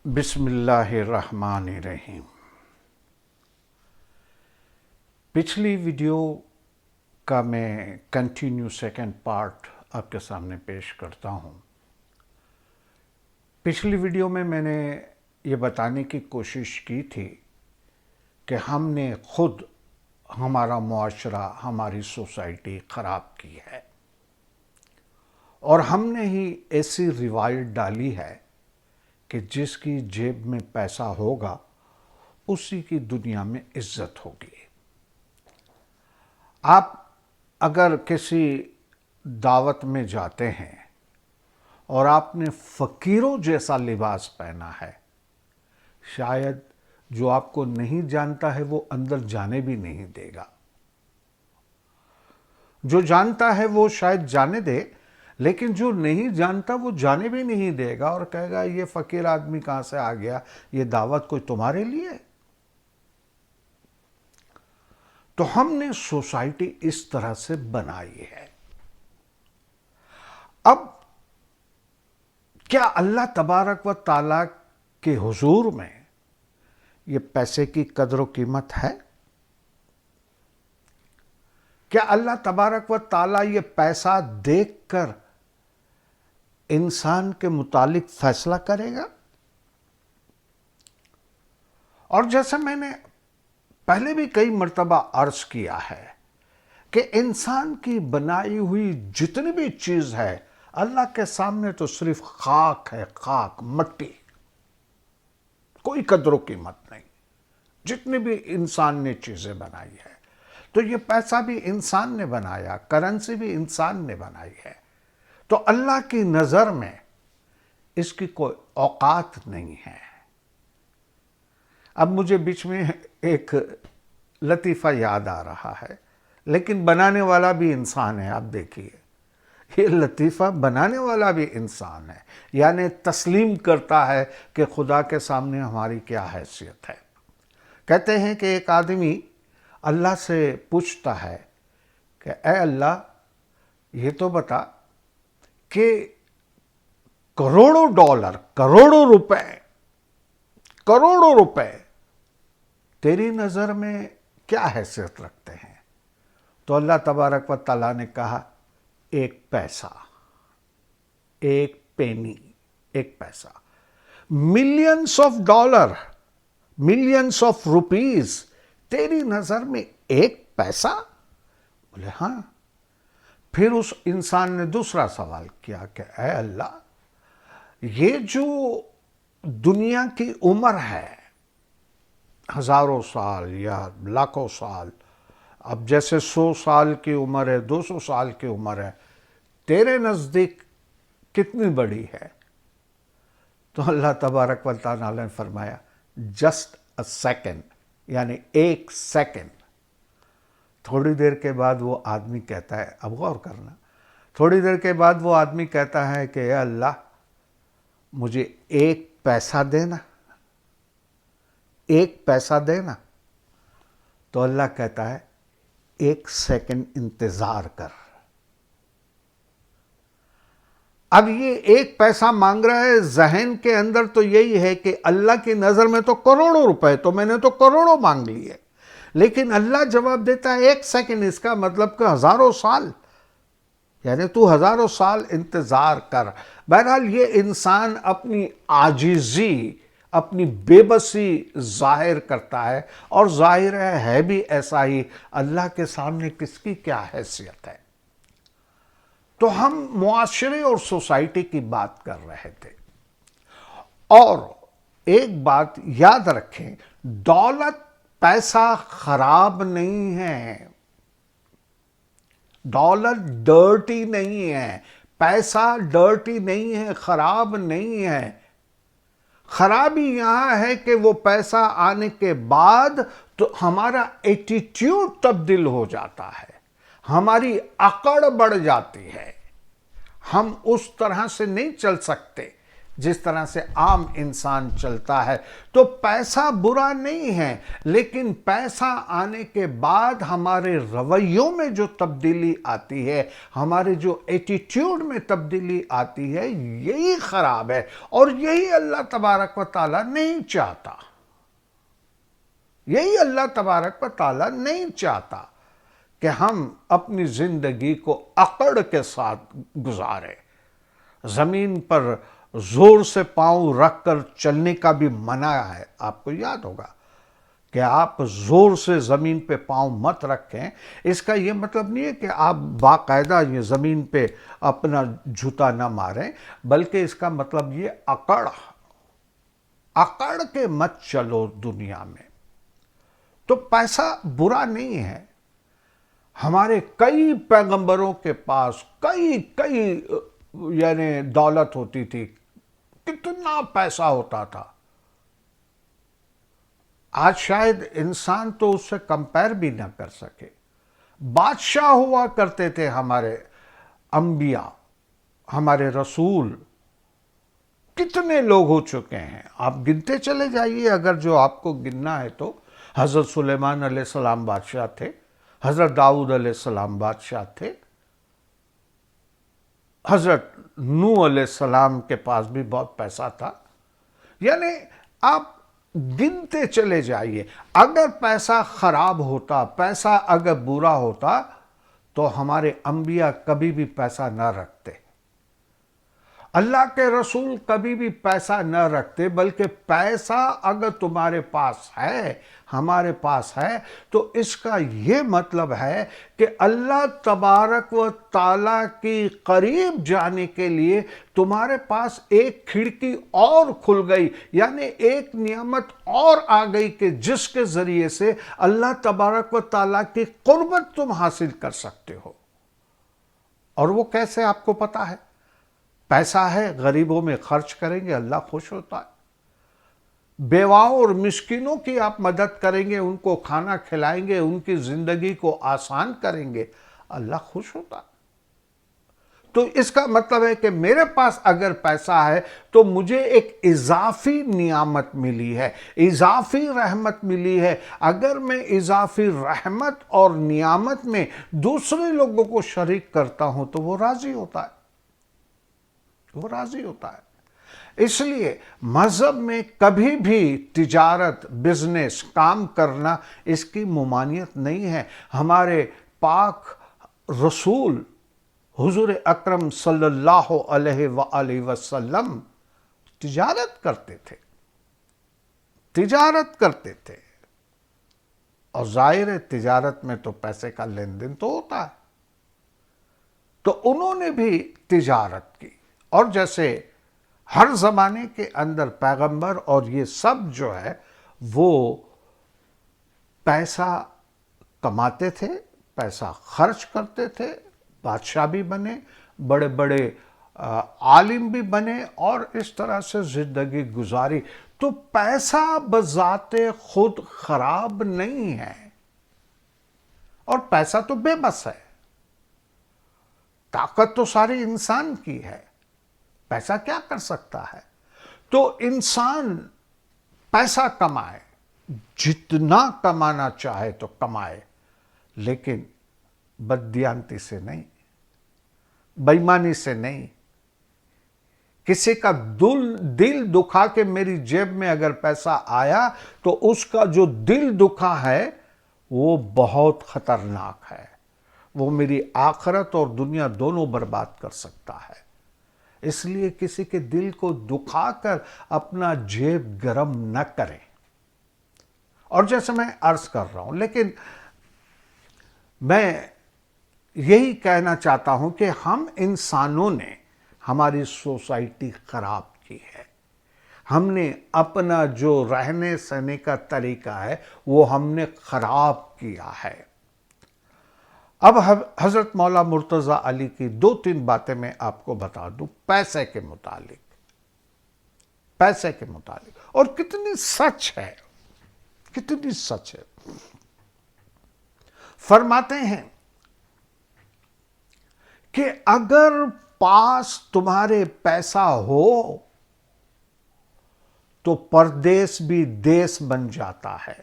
بسم اللہ الرحمن الرحیم۔ پچھلی ویڈیو کا میں کنٹینیو سیکنڈ پارٹ آپ کے سامنے پیش کرتا ہوں۔ پچھلی ویڈیو میں نے یہ بتانے کی کوشش کی تھی کہ ہم نے خود ہمارا معاشرہ، ہماری سوسائٹی خراب کی ہے اور ہم نے ہی ایسی روایت ڈالی ہے کہ جس کی جیب میں پیسہ ہوگا اسی کی دنیا میں عزت ہوگی۔ آپ اگر کسی دعوت میں جاتے ہیں اور آپ نے فقیروں جیسا لباس پہنا ہے، شاید جو آپ کو نہیں جانتا ہے وہ اندر جانے بھی نہیں دے گا۔ جو جانتا ہے وہ شاید جانے دے، لیکن جو نہیں جانتا وہ جانے بھی نہیں دے گا اور کہے گا یہ فقیر آدمی کہاں سے آ گیا، یہ دعوت کوئی تمہارے لیے؟ تو ہم نے سوسائٹی اس طرح سے بنائی ہے۔ اب کیا اللہ تبارک و تعالیٰ کے حضور میں یہ پیسے کی قدر و قیمت ہے؟ کیا اللہ تبارک و تعالیٰ یہ پیسہ دیکھ کر انسان کے متعلق فیصلہ کرے گا؟ اور جیسے میں نے پہلے بھی کئی مرتبہ عرض کیا ہے کہ انسان کی بنائی ہوئی جتنی بھی چیز ہے اللہ کے سامنے تو صرف خاک ہے، خاک، مٹی، کوئی قدر و قیمت نہیں۔ جتنی بھی انسان نے چیزیں بنائی ہے، تو یہ پیسہ بھی انسان نے بنایا، کرنسی بھی انسان نے بنائی ہے، تو اللہ کی نظر میں اس کی کوئی اوقات نہیں ہے۔ اب مجھے بیچ میں ایک لطیفہ یاد آ رہا ہے، لیکن بنانے والا بھی انسان ہے۔ آپ دیکھیے، یہ لطیفہ بنانے والا بھی انسان ہے، یعنی تسلیم کرتا ہے کہ خدا کے سامنے ہماری کیا حیثیت ہے۔ کہتے ہیں کہ ایک آدمی اللہ سے پوچھتا ہے کہ اے اللہ، یہ تو بتا کہ کروڑوں ڈالر، کروڑوں روپے تیری نظر میں کیا حیثیت رکھتے ہیں؟ تو اللہ تبارک و تعالیٰ نے کہا، ایک پیسہ، ایک پینی، ایک پیسہ۔ Millions of dollar, millions of rupees تیری نظر میں ایک پیسہ؟ بولے ہاں۔ پھر اس انسان نے دوسرا سوال کیا کہ اے اللہ، یہ جو دنیا کی عمر ہے، ہزاروں سال یا لاکھوں سال، اب جیسے 100 سال کی عمر ہے، 200 سال کی عمر ہے، تیرے نزدیک کتنی بڑی ہے؟ تو اللہ تبارک و تعالیٰ نے فرمایا، جسٹ اے سیکنڈ، یعنی ایک سیکنڈ۔ تھوڑی دیر کے بعد وہ آدمی کہتا ہے، اب غور کرنا، تھوڑی دیر کے بعد وہ آدمی کہتا ہے کہ اے اللہ، مجھے ایک پیسہ دینا، ایک پیسہ دینا۔ تو اللہ کہتا ہے، ایک سیکنڈ انتظار کر۔ اب یہ ایک پیسہ مانگ رہا ہے، ذہن کے اندر تو یہی ہے کہ اللہ کی نظر میں تو کروڑوں روپے، تو میں نے تو کروڑوں مانگ لیے، لیکن اللہ جواب دیتا ہے ایک سیکنڈ، اس کا مطلب کہ ہزاروں سال، یعنی تو ہزاروں سال انتظار کر۔ بہرحال یہ انسان اپنی عاجزی، اپنی بے بسی ظاہر کرتا ہے، اور ظاہر ہے بھی ایسا ہی۔ اللہ کے سامنے کس کی کیا حیثیت ہے؟ تو ہم معاشرے اور سوسائٹی کی بات کر رہے تھے، اور ایک بات یاد رکھیں، دولت، پیسہ خراب نہیں ہے، ڈالر ڈرٹی نہیں ہے، پیسہ ڈرٹی نہیں ہے، خراب نہیں ہے۔ خرابی یہاں ہے کہ وہ پیسہ آنے کے بعد تو ہمارا ایٹیٹیوڈ تبدیل ہو جاتا ہے، ہماری اکڑ بڑھ جاتی ہے، ہم اس طرح سے نہیں چل سکتے جس طرح سے عام انسان چلتا ہے. تو پیسہ برا نہیں ہے، لیکن پیسہ آنے کے بعد ہمارے رویوں میں جو تبدیلی آتی ہے، ہمارے جو ایٹیٹیوڈ میں تبدیلی آتی ہے، یہی خراب ہے، اور یہی اللہ تبارک و تعالیٰ نہیں چاہتا. یہی اللہ تبارک و تعالیٰ نہیں چاہتا کہ ہم اپنی زندگی کو اکڑ کے ساتھ گزاریں. زمین پر زور سے پاؤں رکھ کر چلنے کا بھی منع ہے. آپ کو یاد ہوگا کہ آپ زور سے زمین پہ پاؤں مت رکھیں. اس کا یہ مطلب نہیں ہے کہ آپ باقاعدہ یہ زمین پہ اپنا جوتا نہ ماریں، بلکہ اس کا مطلب یہ اکڑ کے مت چلو دنیا میں. تو پیسہ برا نہیں ہے. ہمارے کئی پیغمبروں کے پاس کئی یعنی دولت ہوتی تھی، کتنا پیسہ ہوتا تھا. آج شاید انسان تو اس سے کمپیر بھی نہ کر سکے. بادشاہ ہوا کرتے تھے ہمارے انبیاء، ہمارے رسول. کتنے لوگ ہو چکے ہیں، آپ گنتے چلے جائیے اگر جو آپ کو گننا ہے تو. حضرت سلیمان علیہ السلام بادشاہ تھے، حضرت داؤد علیہ السلام بادشاہ تھے، حضرت نوح علیہ السلام کے پاس بھی بہت پیسہ تھا. یعنی آپ گنتے چلے جائیے. اگر پیسہ خراب ہوتا، پیسہ اگر برا ہوتا تو ہمارے انبیاء کبھی بھی پیسہ نہ رکھتے، اللہ کے رسول کبھی بھی پیسہ نہ رکھتے. بلکہ پیسہ اگر تمہارے پاس ہے، ہمارے پاس ہے، تو اس کا یہ مطلب ہے کہ اللہ تبارک و تعالیٰ کی قریب جانے کے لیے تمہارے پاس ایک کھڑکی اور کھل گئی، یعنی ایک نعمت اور آ گئی کہ جس کے ذریعے سے اللہ تبارک و تعالیٰ کی قربت تم حاصل کر سکتے ہو. اور وہ کیسے آپ کو پتا ہے؟ پیسہ ہے، غریبوں میں خرچ کریں گے، اللہ خوش ہوتا ہے. بیواؤں اور مسکینوں کی آپ مدد کریں گے، ان کو کھانا کھلائیں گے، ان کی زندگی کو آسان کریں گے، اللہ خوش ہوتا ہے. تو اس کا مطلب ہے کہ میرے پاس اگر پیسہ ہے تو مجھے ایک اضافی نعمت ملی ہے، اضافی رحمت ملی ہے. اگر میں اضافی رحمت اور نعمت میں دوسرے لوگوں کو شریک کرتا ہوں تو وہ راضی ہوتا ہے، وہ راضی ہوتا ہے. اس لیے مذہب میں کبھی بھی تجارت، بزنس، کام کرنا اس کی ممانعت نہیں ہے. ہمارے پاک رسول حضور اکرم صلی اللہ علیہ وآلہ وسلم تجارت کرتے تھے. اور ظاہر تجارت میں تو پیسے کا لین دین تو ہوتا ہے. تو انہوں نے بھی تجارت کی. اور جیسے ہر زمانے کے اندر پیغمبر اور یہ سب جو ہے وہ پیسہ کماتے تھے، پیسہ خرچ کرتے تھے، بادشاہ بھی بنے، بڑے بڑے عالم بھی بنے، اور اس طرح سے زندگی گزاری. تو پیسہ بذات خود خراب نہیں ہے، اور پیسہ تو بے بس ہے. طاقت تو ساری انسان کی ہے، پیسہ کیا کر سکتا ہے؟ تو انسان پیسہ کمائے، جتنا کمانا چاہے تو کمائے، لیکن بددیانتی سے نہیں، بے ایمانی سے نہیں. کسی کا دل دکھا کے میری جیب میں اگر پیسہ آیا تو اس کا جو دل دکھا ہے وہ بہت خطرناک ہے. وہ میری آخرت اور دنیا دونوں برباد کر سکتا ہے. اس لیے کسی کے دل کو دکھا کر اپنا جیب گرم نہ کریں. اور جیسے میں عرض کر رہا ہوں، لیکن میں یہی کہنا چاہتا ہوں کہ ہم انسانوں نے ہماری سوسائٹی خراب کی ہے. ہم نے اپنا جو رہنے سہنے کا طریقہ ہے وہ ہم نے خراب کیا ہے. اب حضرت مولا مرتضی علی کی 2-3 باتیں میں آپ کو بتا دوں پیسے کے متعلق، اور کتنی سچ ہے. فرماتے ہیں کہ اگر پاس تمہارے پیسہ ہو تو پردیس بھی دیس بن جاتا ہے۔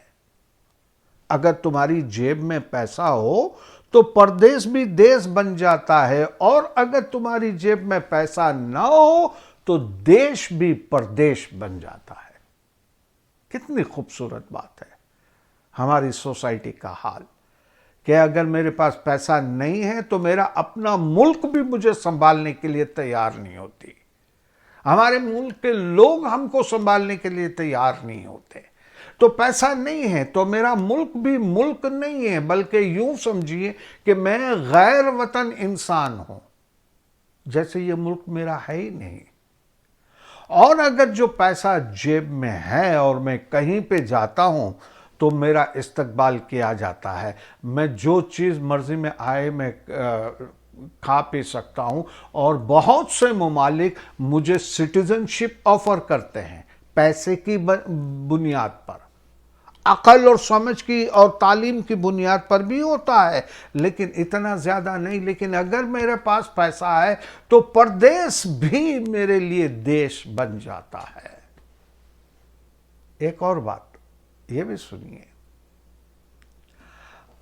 اگر تمہاری جیب میں پیسہ ہو تو پردیس بھی دیس بن جاتا ہے، اور اگر تمہاری جیب میں پیسہ نہ ہو تو دیش بھی پردیش بن جاتا ہے۔ کتنی خوبصورت بات ہے ہماری سوسائٹی کا حال، کہ اگر میرے پاس پیسہ نہیں ہے تو میرا اپنا ملک بھی مجھے سنبھالنے کے لیے تیار نہیں ہوتی، ہمارے ملک کے لوگ ہم کو سنبھالنے کے لیے تیار نہیں ہوتے۔ تو پیسہ نہیں ہے تو میرا ملک بھی ملک نہیں ہے، بلکہ یوں سمجھیے کہ میں غیر وطن انسان ہوں، جیسے یہ ملک میرا ہے ہی نہیں۔ اور اگر جو پیسہ جیب میں ہے اور میں کہیں پہ جاتا ہوں تو میرا استقبال کیا جاتا ہے، میں جو چیز مرضی میں آئے میں کھا پی سکتا ہوں، اور بہت سے ممالک مجھے سٹیزن شپ آفر کرتے ہیں پیسے کی بنیاد پر، عقل اور سمجھ کی اور تعلیم کی بنیاد پر بھی ہوتا ہے، لیکن اتنا زیادہ نہیں۔ لیکن اگر میرے پاس پیسہ ہے تو پردیس بھی میرے لیے دیش بن جاتا ہے۔ ایک اور بات یہ بھی سنیے،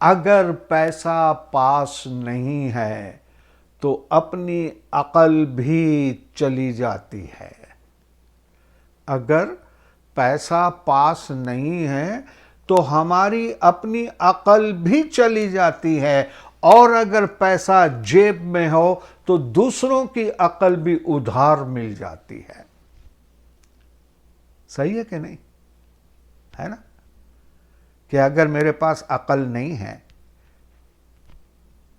اگر پیسہ پاس نہیں ہے تو اپنی عقل بھی چلی جاتی ہے۔ اگر پیسہ پاس نہیں ہے تو ہماری اپنی عقل بھی چلی جاتی ہے، اور اگر پیسہ جیب میں ہو تو دوسروں کی عقل بھی ادھار مل جاتی ہے۔ صحیح ہے کہ نہیں؟ ہے نا؟ کہ اگر میرے پاس عقل نہیں ہے،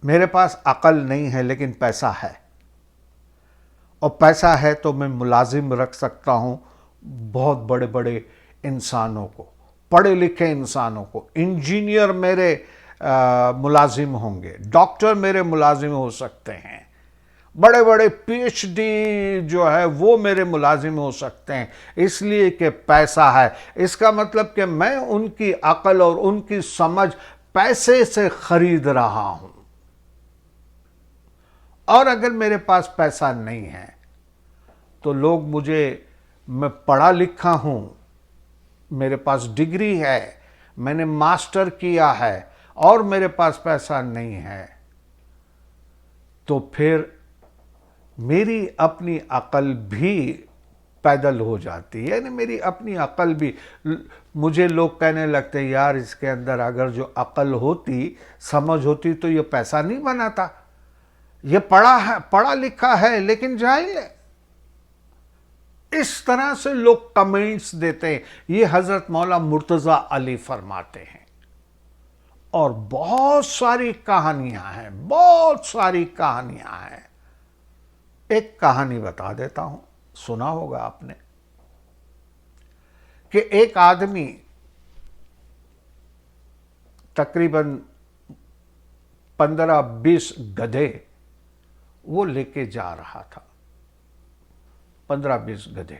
میرے پاس عقل نہیں ہے لیکن پیسہ ہے، اور پیسہ ہے تو میں ملازم رکھ سکتا ہوں بہت بڑے بڑے انسانوں کو، پڑھے لکھے انسانوں کو، انجینئر میرے ملازم ہوں گے، ڈاکٹر میرے ملازم ہو سکتے ہیں، بڑے بڑے پی ایچ ڈی جو ہے وہ میرے ملازم ہو سکتے ہیں، اس لیے کہ پیسہ ہے۔ اس کا مطلب کہ میں ان کی عقل اور ان کی سمجھ پیسے سے خرید رہا ہوں۔ اور اگر میرے پاس پیسہ نہیں ہے تو لوگ میں پڑھا لکھا ہوں، میرے پاس ڈگری ہے، میں نے ماسٹر کیا ہے، اور میرے پاس پیسہ نہیں ہے، تو پھر میری اپنی عقل بھی پیدل ہو جاتی ہے، یعنی میری اپنی عقل بھی، مجھے لوگ کہنے لگتے یار اس کے اندر اگر جو عقل ہوتی، سمجھ ہوتی تو یہ پیسہ نہیں بناتا، یہ پڑھا لکھا ہے لیکن جاہل ہے۔ اس طرح سے لوگ کمنٹس دیتے ہیں۔ یہ حضرت مولا مرتضی علی فرماتے ہیں، اور بہت ساری کہانیاں ہیں، بہت ساری کہانیاں ہیں۔ ایک کہانی بتا دیتا ہوں، سنا ہوگا آپ نے، کہ ایک آدمی تقریباً 15-20 گدھے وہ لے کے جا رہا تھا، 15-20 گدھے۔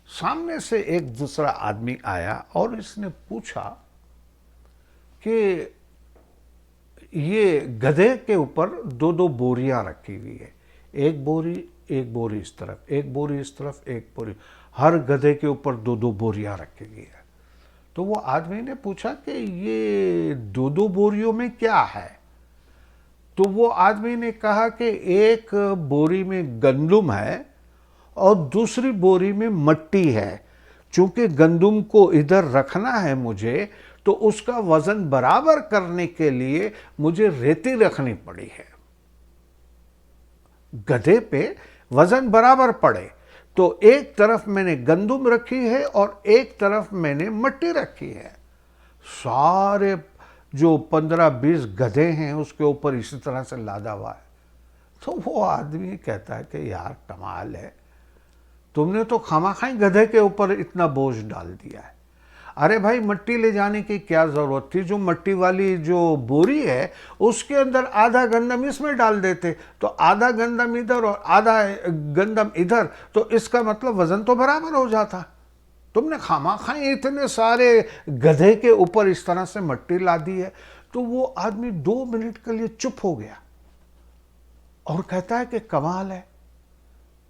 سامنے سے ایک دوسرا آدمی آیا اور اس نے پوچھا کہ یہ گدھے کے اوپر 2 بوریاں رکھی ہوئی ہے، ایک بوری اس طرف، ایک بوری اس طرف، ایک بوری، ہر گدھے کے اوپر 2 بوریاں رکھی ہوئی ہے۔ تو وہ آدمی نے پوچھا کہ یہ 2 بوریوں میں کیا ہے؟ تو وہ آدمی نے کہا کہ ایک بوری میں گندم ہے اور دوسری بوری میں مٹی ہے، چونکہ گندم کو ادھر رکھنا ہے مجھے، تو اس کا وزن برابر کرنے کے لیے مجھے ریتی رکھنی پڑی ہے، گدھے پہ وزن برابر پڑے، تو ایک طرف میں نے گندم رکھی ہے اور ایک طرف میں نے مٹی رکھی ہے۔ سارے جو 15-20 گدھے ہیں اس کے اوپر اسی طرح سے لادا ہوا ہے۔ تو وہ آدمی کہتا ہے کہ یار کمال ہے، تم نے تو خامخواہ گدھے کے اوپر اتنا بوجھ ڈال دیا ہے۔ ارے بھائی مٹی لے جانے کی کیا ضرورت تھی؟ جو مٹی والی جو بوری ہے اس کے اندر آدھا گندم اس میں ڈال دیتے، تو آدھا گندم ادھر اور آدھا گندم ادھر، تو اس کا مطلب وزن تو برابر ہو جاتا۔ تم نے خامخواہ اتنے سارے گدھے کے اوپر اس طرح سے مٹی لا دی ہے۔ تو وہ آدمی 2 منٹ کے لیے چپ ہو گیا اور کہتا ہے کہ کمال ہے،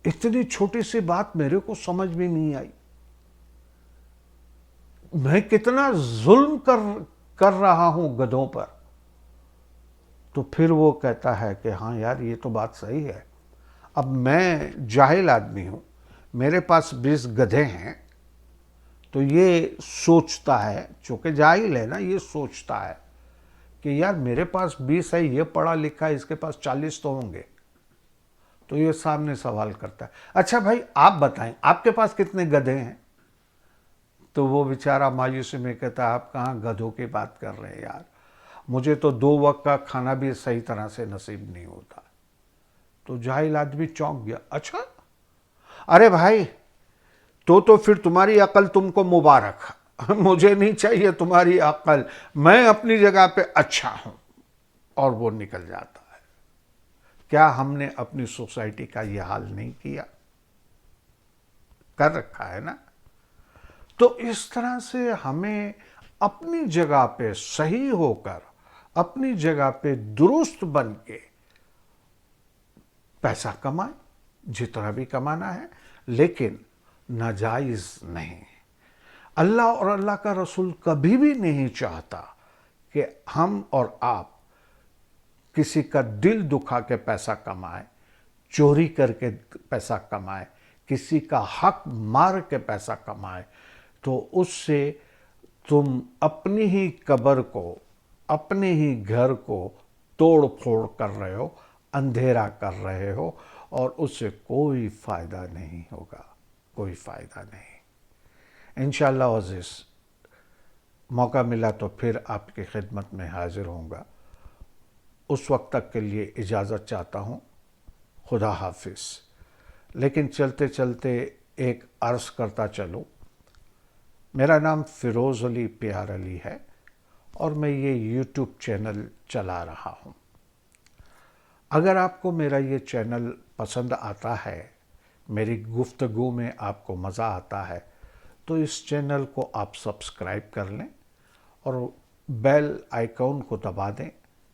اتنی چھوٹی سی بات میرے کو سمجھ بھی نہیں آئی۔ میں کتنا ظلم کر رہا ہوں گدھوں پر. تو پھر وہ کہتا ہے کہ ہاں یار یہ تو بات صحیح ہے. اب میں جاہل آدمی ہوں, میرے پاس 20 گدھے ہیں, تو یہ سوچتا ہے, چونکہ جاہل ہے نا, یہ سوچتا ہے کہ یار میرے پاس 20 ہے, یہ پڑھا لکھا ہے, اس کے پاس 40 تو ہوں گے. تو یہ سامنے سوال کرتا ہے, اچھا بھائی آپ بتائیں آپ کے پاس کتنے گدھے ہیں؟ تو وہ بیچارہ مایوسی میں کہتا ہے, آپ کہاں گدھوں کی بات کر رہے ہیں یار, مجھے تو 2 وقت کا کھانا بھی صحیح طرح سے نصیب نہیں ہوتا. تو جاہل آدمی چونک گیا, اچھا ارے بھائی تو پھر تمہاری عقل تم کو مبارک, مجھے نہیں چاہیے تمہاری عقل, میں اپنی جگہ پہ اچھا ہوں. اور وہ نکل جاتا ہے. کیا ہم نے اپنی سوسائٹی کا یہ حال نہیں کیا؟ کر رکھا ہے نا. تو اس طرح سے ہمیں اپنی جگہ پہ صحیح ہو کر, اپنی جگہ پہ درست بن کے پیسہ کمائیں, جتنا بھی کمانا ہے, لیکن ناجائز نہیں. اللہ اور اللہ کا رسول کبھی بھی نہیں چاہتا کہ ہم اور آپ کسی کا دل دکھا کے پیسہ کمائیں, چوری کر کے پیسہ کمائیں, کسی کا حق مار کے پیسہ کمائیں. تو اس سے تم اپنی ہی قبر کو, اپنے ہی گھر کو توڑ پھوڑ کر رہے ہو, اندھیرا کر رہے ہو, اور اس سے کوئی فائدہ نہیں ہوگا, کوئی فائدہ نہیں. انشاءاللہ عزیز موقع ملا تو پھر آپ کی خدمت میں حاضر ہوں گا. اس وقت تک کے لیے اجازت چاہتا ہوں. خدا حافظ. لیکن چلتے چلتے ایک عرض کرتا چلوں, میرا نام فیروز علی پیار علی ہے, اور میں یہ یوٹیوب چینل چلا رہا ہوں. اگر آپ کو میرا یہ چینل پسند آتا ہے, میری گفتگو میں آپ کو مزہ آتا ہے, تو اس چینل کو آپ سبسکرائب کر لیں اور بیل آئیکن کو دبا دیں,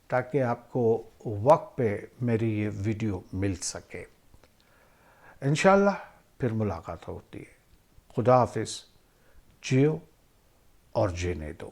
تاکہ آپ کو وقت پہ میری یہ ویڈیو مل سکے. انشاءاللہ پھر ملاقات ہوتی ہے. خدا حافظ. جیو اور جینے دو.